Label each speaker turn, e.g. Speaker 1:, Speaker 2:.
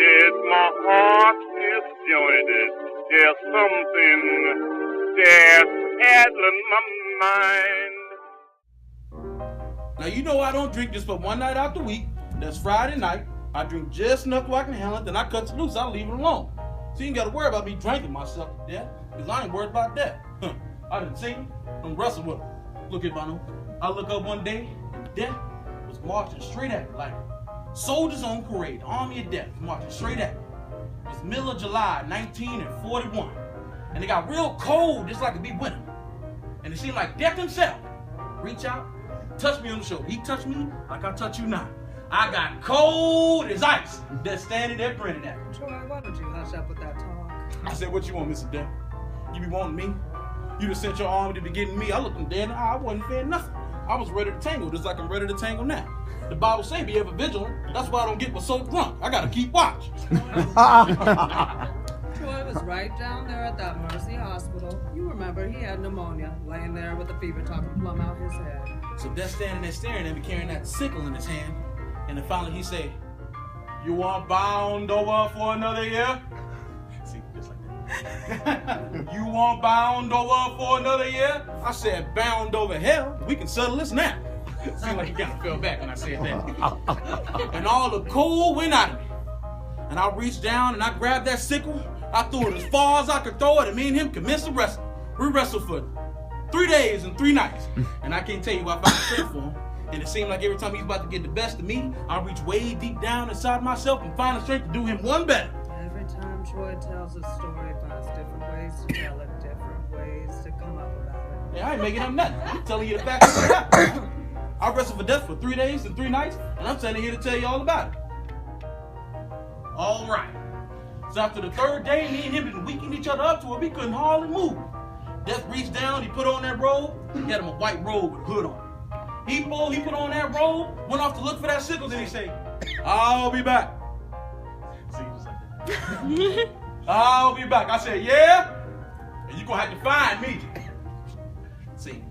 Speaker 1: disappointed, my heart is disjointed. There's something that's addling my mind.
Speaker 2: Now, you know I don't drink just for one night out the week. That's Friday night. I drink just enough so I can handle it, then I cut it loose. I leave it alone. So you ain't got to worry about me drinking myself to death, because I ain't worried about that. I didn't see him. Don't wrestle with him. Look at Bono. I look up one day, and death was marching straight at me, like soldiers on parade. The army of death was marching straight at me. It was middle of July, 1941. And it got real cold, just like it'd be winter. And it seemed like death himself reach out, touch me on the shoulder. He touched me like I touch you now. I got cold as ice. That's standing there grinning at me.
Speaker 3: Troy, why don't you hush up with that talk?
Speaker 2: I said, what you want, Mr. Death? You be wanting me? You just sent your army to be getting me. I looked him dead in the eye. I wasn't fearing nothing. I was ready to tangle, just like I'm ready to tangle now. The Bible say be ever vigilant. That's why I don't get so drunk. I gotta keep watch.
Speaker 3: Troy was right down there at that Mercy hospital. You remember he had pneumonia, laying there with a fever talking plumb out his head.
Speaker 2: So Death standing there staring at me, carrying that sickle in his hand. And then finally he said, you want bound over for another year? See, just like that. You want bound over for another year? I said, bound over hell. We can settle this now. Seemed like he kind of fell back when I said that. And all the cold went out of me. And I reached down and I grabbed that sickle. I threw it as far as I could throw it, and me and him commenced to wrestle. We wrestled for 3 days and 3 nights. And I can't tell you what I found strength for him. And it seemed like every time he's about to get the best of me, I reach way deep down inside myself and find the strength to do him one better.
Speaker 3: Every time Troy tells a story, finds different ways to tell it, different ways to come up about it.
Speaker 2: Yeah, I ain't making up nothing. I'm telling you the facts of what happened. I wrestled for death for 3 days and 3 nights, and I'm standing here to tell you all about it. All right. So after the 3rd day, me and him been weakening each other up to where we couldn't hardly move. Death reached down, he put on that robe. He had him a white robe with a hood on it. He put on that robe, went off to look for that sickle, then he said, I'll be back. See, just like that. I'll be back. I said, yeah? And you're going to have to find me. See.